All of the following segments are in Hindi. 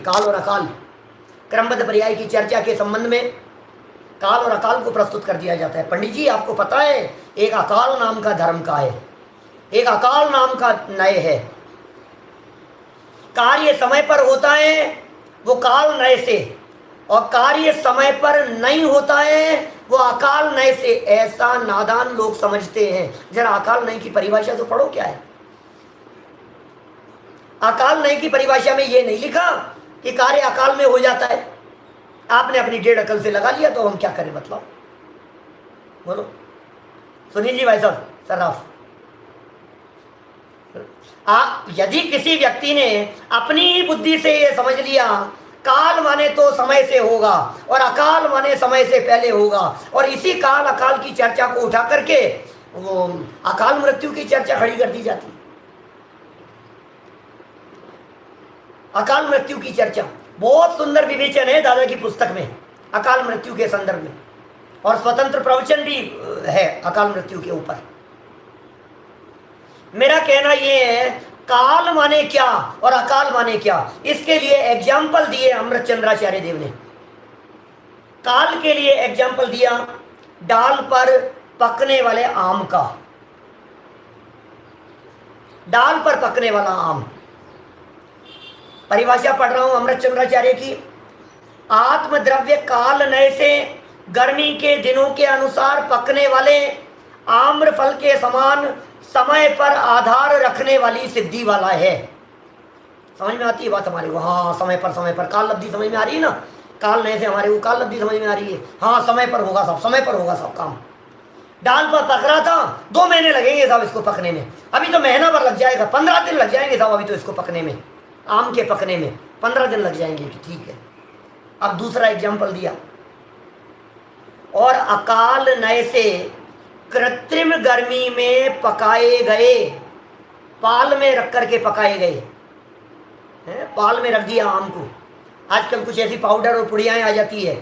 काल और अकाल, क्रमबद्ध पर्याय की चर्चा के संबंध में काल और अकाल को प्रस्तुत कर दिया जाता है। पंडित जी आपको पता है एक अकाल नाम का धर्म का है, एक अकाल नाम का नय है। कार्य समय पर होता है वो काल नय से, और कार्य समय पर नहीं होता है वो अकाल नय से। ऐसा नादान लोग समझते हैं। जरा अकाल नय की परिभाषा तो पढ़ो क्या है। अकाल नय की परिभाषा में ये नहीं लिखा कि कार्य अकाल में हो जाता है। आपने अपनी डेढ़ अकल से लगा लिया तो हम क्या करें, मतलब बोलो। सुनील जी भाई साहब सराफ, यदि किसी व्यक्ति ने अपनी ही बुद्धि से ये समझ लिया काल माने तो समय से होगा और अकाल माने समय से पहले होगा, और इसी काल अकाल की चर्चा को उठा करके वो अकाल मृत्यु की चर्चा खड़ी कर दी जाती। अकाल मृत्यु की चर्चा बहुत सुंदर विवेचन है दादा की पुस्तक में अकाल मृत्यु के संदर्भ में, और स्वतंत्र प्रवचन भी है अकाल मृत्यु के ऊपर। मेरा कहना यह है काल माने क्या और अकाल माने क्या, इसके लिए एग्जाम्पल दिए अमृत चंद्राचार्य देव ने। काल के लिए एग्जाम्पल दिया डाल पर पकने वाले आम का, डाल पर पकने वाला आम। परिभाषा पढ़ रहा हूं अमृत चंद्राचार्य की। आत्मद्रव्य काल नय से गर्मी के दिनों के अनुसार पकने वाले आम्र फल के समान समय पर आधार रखने वाली सिद्धि वाला है। समझ में आती है बात हमारे को? हाँ, समय पर काल लब्धि समझ में आ रही है ना। काल नय से हमारे को काल लब्धि समझ में आ रही है। हाँ, समय पर होगा सब, समय पर होगा सब काम। डाल पर पक रहा था, 2 महीने लगेंगे साहब इसको पकने में, अभी तो महीना भर लग जाएगा, 15 दिन लग जाएंगे साहब अभी तो इसको पकने में, आम के पकने में 15 दिन लग जाएंगे। ठीक है, अब दूसरा एग्जाम्पल दिया। और अकाल नय से कृत्रिम गर्मी में पकाए गए, पाल में रख करके पकाए गए, पाल में रख दिया आम को। आजकल कुछ ऐसी पाउडर और पुड़ियाएं आ जाती है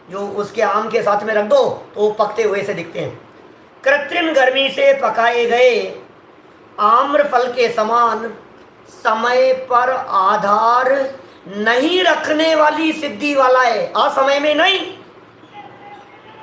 जो उसके आम के साथ में रख दो तो वो पकते हुए से दिखते हैं। कृत्रिम गर्मी से पकाए गए आम्र फल के समान समय पर आधार नहीं रखने वाली सिद्धि वाला है। असमय में नहीं,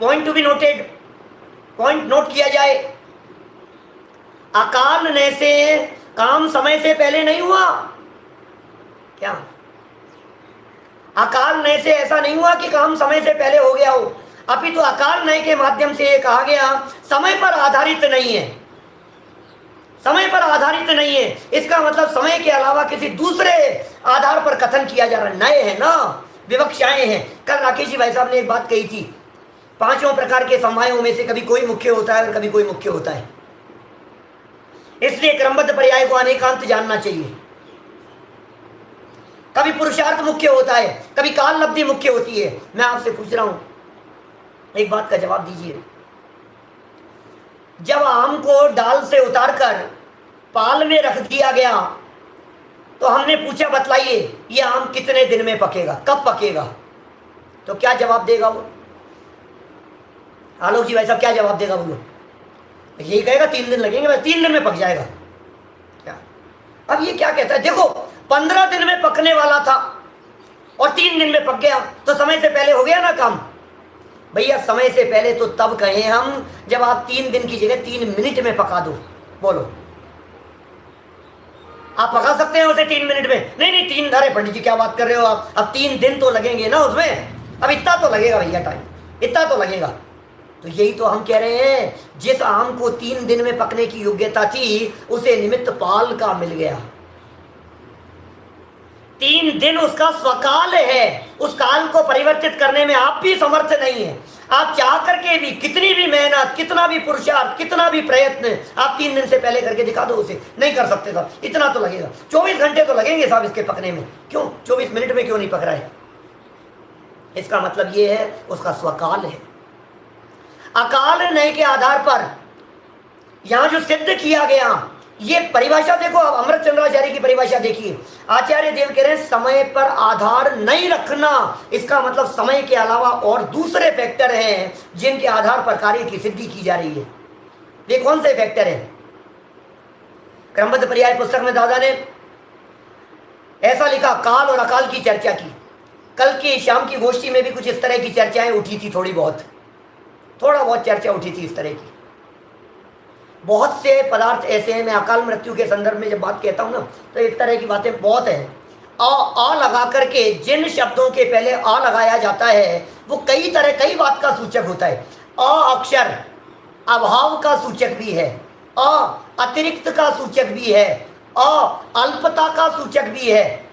point to be noted, point note किया जाए। अकाल नय से काम समय से पहले नहीं हुआ क्या? अकाल नय से ऐसा नहीं हुआ कि काम समय से पहले हो गया हो, अभी तो अकाल नय के माध्यम से ये कहा गया समय पर आधारित नहीं है, समय पर आधारित नहीं है। इसका मतलब समय के अलावा किसी दूसरे आधार पर कथन किया जा रहा है। नय है ना, विवक्षाएं हैं। कल राकेश जी भाई साहब ने एक बात कही थी, 5 प्रकार के समवायों में से कभी कोई मुख्य होता है और कभी कोई मुख्य होता है। इसलिए क्रमबद्ध पर्याय को अनेकांत जानना चाहिए। कभी पुरुषार्थ मुख्य होता है, कभी काल लब्धि मुख्य होती है। मैं आपसे पूछ रहा हूं, एक बात का जवाब दीजिए। जब आम को डाल से उतारकर पाल में रख दिया गया तो हमने पूछा बतलाइए ये आम कितने दिन में पकेगा, कब पकेगा? तो क्या जवाब देगा वो? आलोक जी भाई साहब क्या जवाब देगा? बोलो। यही कहेगा 3 दिन लगेंगे, बस 3 दिन में पक जाएगा क्या? अब ये क्या कहता है? देखो 15 दिन में पकने वाला था और 3 दिन में पक गया, तो समय से पहले हो गया ना काम। भैया समय से पहले तो तब कहें हम जब आप 3 दिन की जगह 3 मिनट में पका दो। बोलो, आप पका सकते हैं उसे 3 मिनट में? नहीं नहीं, 3 अरे पंडित जी क्या बात कर रहे हो आप, अब 3 दिन तो लगेंगे ना उसमें, अब इतना तो लगेगा भैया, टाइम इतना तो लगेगा। तो यही तो हम कह रहे हैं, जिस आम को 3 दिन में पकने की योग्यता थी उसे निमित्त पाल का मिल गया। 3 दिन उसका स्वकाल है, उस काल को परिवर्तित करने में आप भी समर्थ नहीं है। आप चाह करके भी, कितनी भी मेहनत, कितना भी पुरुषार्थ, कितना भी प्रयत्न आप 3 दिन से पहले करके दिखा दो, उसे नहीं कर सकते साहब। इतना तो लगेगा, 24 घंटे तो लगेंगे साहब इसके पकने में। क्यों 24 मिनट में क्यों नहीं पक रहा है? इसका मतलब ये है उसका स्वकाल है। अकाल नय के आधार पर यहां जो सिद्ध किया गया, ये परिभाषा देखो, अब अमृत चंद्राचार्य की परिभाषा देखिए। आचार्य देव कह रहे हैं समय पर आधार नहीं रखना, इसका मतलब समय के अलावा और दूसरे फैक्टर हैं जिनके आधार पर कार्य की सिद्धि की जा रही है। ये कौन से फैक्टर हैं? क्रमबद्ध पर्याय पुस्तक में दादा ने ऐसा लिखा, काल और अकाल की चर्चा की। कल की शाम की गोष्ठी में भी कुछ इस तरह की चर्चाएं उठी थी, थोड़ा बहुत चर्चा उठी थी इस तरह की। बहुत से पदार्थ ऐसे हैं, मैं अकाल मृत्यु के संदर्भ में जब बात कहता हूँ ना, तो इस तरह की बातें बहुत हैं। आ लगा करके जिन शब्दों के पहले आ लगाया जाता है वो कई बात का सूचक होता है। अ अक्षर अभाव का सूचक भी है, अ अतिरिक्त का सूचक भी है, अ अल्पता का सूचक भी है।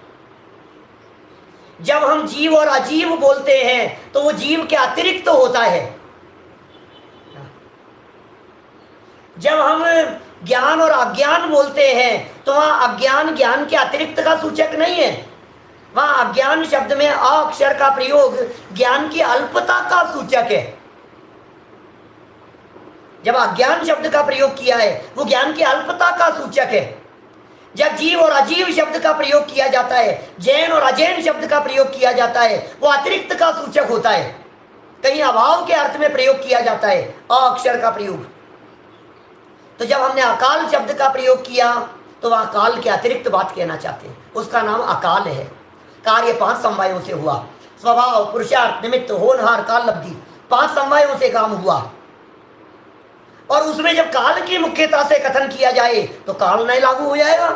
जब हम जीव और अजीव बोलते हैं तो वो जीव के अतिरिक्त होता है। जब हम ज्ञान और अज्ञान बोलते हैं तो वहां अज्ञान ज्ञान के अतिरिक्त का सूचक नहीं है। वहां अज्ञान शब्द में अ अक्षर का प्रयोग ज्ञान की अल्पता का सूचक है। जब अज्ञान शब्द का प्रयोग किया है वो ज्ञान की अल्पता का सूचक है। जब जीव और अजीव शब्द का प्रयोग किया जाता है, जैन और अजैन शब्द का प्रयोग किया जाता है, वो अतिरिक्त का सूचक होता है। कहीं अभाव के अर्थ में प्रयोग किया जाता है अ अक्षर का प्रयोग। तो जब हमने अकाल शब्द का प्रयोग किया तो वह काल के अतिरिक्त बात कहना चाहते हैं, उसका नाम अकाल है। कार्य 5 समवायों से हुआ, स्वभाव, पुरुषार्थ, निमित्त, होनहार, काल लब्धि, 5 समवायों से काम हुआ। और उसमें जब काल की मुख्यता से कथन किया जाए तो काल नहीं लागू हो जाएगा,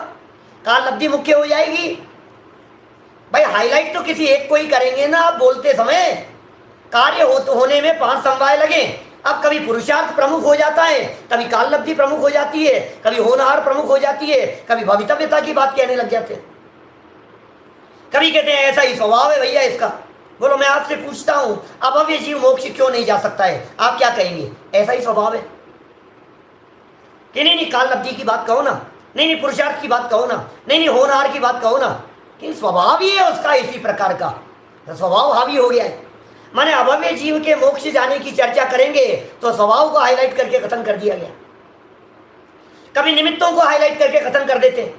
काल लब्धि मुख्य हो जाएगी। भाई हाईलाइट तो किसी एक को ही करेंगे ना आप बोलते समय। कार्य होने में 5 समवाय लगे। अब कभी पुरुषार्थ प्रमुख हो जाता है, कभी काल लब्धि प्रमुख हो जाती है, कभी होनहार प्रमुख हो जाती है, कभी भवितव्यता की बात कहने लग जाते हैं। कभी कहते हैं ऐसा ही स्वभाव है भैया इसका। बोलो मैं आपसे पूछता हूं, अभव्य जीव मोक्ष क्यों नहीं जा सकता है, आप क्या कहेंगे? ऐसा ही स्वभाव है कि नहीं काल लब्धि की बात कहो ना, नहीं पुरुषार्थ की बात कहो ना, नहीं होनहार की बात कहो ना, कि स्वभाव ही है उसका इसी प्रकार का, स्वभाव हावी हो गया है। माने अभव्य जीव के मोक्ष जाने की चर्चा करेंगे तो स्वभाव को हाईलाइट करके कथन कर दिया गया। कभी निमित्तों को हाईलाइट करके कथन कर देते।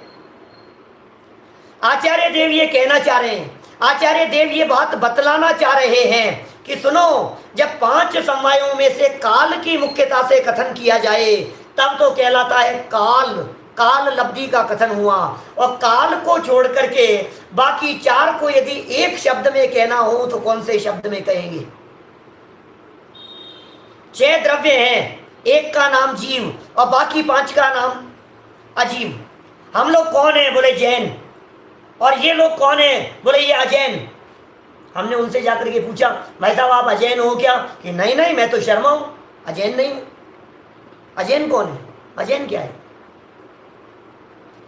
आचार्य देव ये कहना चाह रहे हैं, आचार्य देव ये बात बतलाना चाह रहे हैं कि सुनो, जब 5 समवायों में से काल की मुख्यता से कथन किया जाए तब तो कहलाता है काल, काल लब्धि का कथन हुआ। और काल को छोड़ करके बाकी 4 को यदि एक शब्द में कहना हो तो कौन से शब्द में कहेंगे? 6 द्रव्य हैं, एक का नाम जीव और बाकी 5 का नाम अजीव। हम लोग कौन है? बोले जैन। और ये लोग कौन है? बोले ये अजैन। हमने उनसे जाकर के पूछा, भाई साहब आप अजैन हो क्या? कि नहीं नहीं मैं तो शर्मा हूं, अजैन नहीं हूं। अजैन कौन है? अजैन क्या है?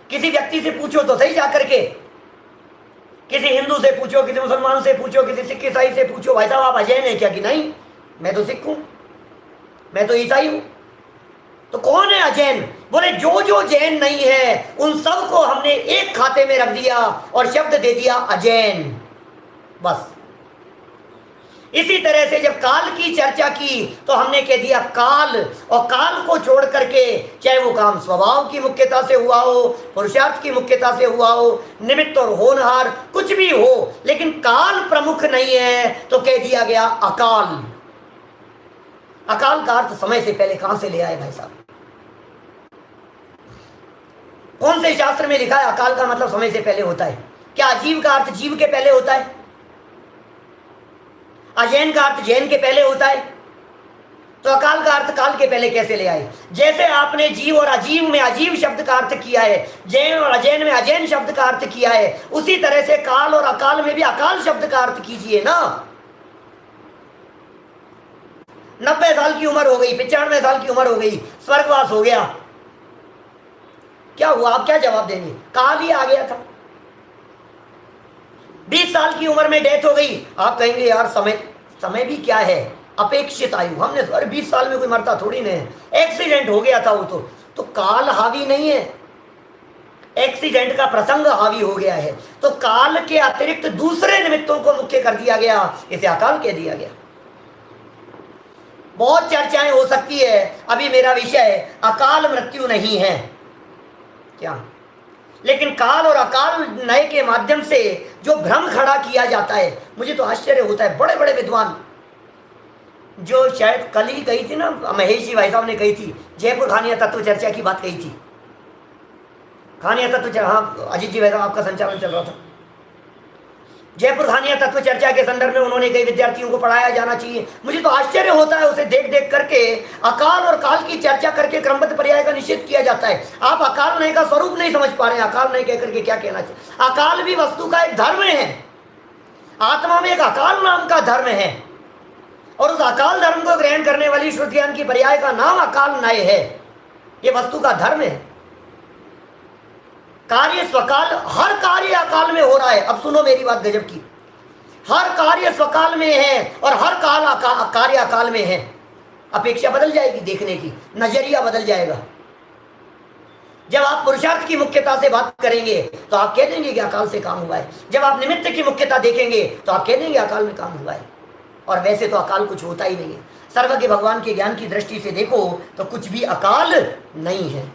किसी व्यक्ति से पूछो तो सही जाकर के, किसी हिंदू से पूछो, किसी मुसलमान से पूछो, किसी सिख ईसाई से पूछो, भाई साहब आप अजैन है क्या? कि नहीं मैं तो सिख हूं, मैं तो ईसाई हूं। तो कौन है अजैन? बोले जो जो जैन नहीं है उन सब को हमने एक खाते में रख दिया और शब्द दे दिया अजैन, बस। इसी तरह से जब काल की चर्चा की तो हमने कह दिया काल, और काल को छोड़ करके चाहे वो काम स्वभाव की मुख्यता से हुआ हो, पुरुषार्थ की मुख्यता से हुआ हो, निमित्त और होनहार कुछ भी हो, लेकिन काल प्रमुख नहीं है तो कह दिया गया अकाल। अकाल का अर्थ समय से पहले कहां से ले आए भाई साहब? कौन से शास्त्र में लिखा है अकाल का मतलब समय से पहले होता है? क्या अजीव का अर्थ जीव के पहले होता है? अजैन का अर्थ जैन के पहले होता है? तो अकाल का अर्थ काल के पहले कैसे ले आए? जैसे आपने जीव और अजीव में अजीव शब्द का अर्थ किया है, जैन और अजैन में अजैन शब्द का अर्थ किया है, उसी तरह से काल और अकाल में भी अकाल शब्द का अर्थ कीजिए ना। 90 साल की उम्र हो गई, 95 साल की उम्र हो गई, स्वर्गवास हो गया, क्या हुआ? आप क्या जवाब देंगे? काल ही आ गया था। 20 साल की उम्र में डेथ हो गई, आप कहेंगे यार समय भी क्या है, अपेक्षित आयु। हमने 20 साल में कोई मरता थोड़ी नहीं है, एक्सीडेंट हो गया था वो तो काल हावी नहीं है, एक्सीडेंट का प्रसंग हावी हो गया है। तो काल के अतिरिक्त दूसरे निमित्तों को मुख्य कर दिया गया, इसे अकाल कह दिया गया। बहुत चर्चाएं हो सकती है, अभी मेरा विषय अकाल मृत्यु नहीं है क्या, लेकिन काल और अकाल नए के माध्यम से जो भ्रम खड़ा किया जाता है, मुझे तो आश्चर्य होता है। बड़े बड़े विद्वान जो शायद कल ही कही थी ना, महेश जी भाई साहब ने कही थी, जयपुर खानिया तत्व चर्चा की बात कही थी। खानिया तत्व, हाँ अजीत जी भाई साहब आपका संचालन चल रहा था, जयपुर खानिया तत्व चर्चा के संदर्भ में उन्होंने कई विद्यार्थियों को पढ़ाया जाना चाहिए। मुझे तो आश्चर्य होता है उसे देख देख करके। अकाल और काल की चर्चा करके क्रमबद्ध पर्याय का निषेध किया जाता है। आप अकाल नय का स्वरूप नहीं समझ पा रहे हैं। अकाल नय कह करके क्या कहना चाहिए? अकाल भी वस्तु का एक धर्म है। आत्मा में एक अकाल नाम का धर्म है और उस अकाल धर्म को ग्रहण करने वाली श्रुतियान की पर्याय का नाम अकाल नय है। ये वस्तु का धर्म है। कार्य स्वकाल, हर कार्य अकाल में हो रहा है। अब सुनो मेरी बात गजब की, हर कार्य स्वकाल में है और हर कार्य अकाल में है। अपेक्षा बदल जाएगी देखने की, नजरिया बदल जाएगा। जब आप पुरुषार्थ की मुख्यता से बात करेंगे तो आप कह देंगे कि अकाल से काम हुआ है। जब आप निमित्त की मुख्यता देखेंगे तो आप कह देंगे अकाल में काम हुआ है। और वैसे तो अकाल कुछ होता ही नहीं है। सर्वज्ञ भगवान के ज्ञान की दृष्टि से देखो तो कुछ भी अकाल नहीं है।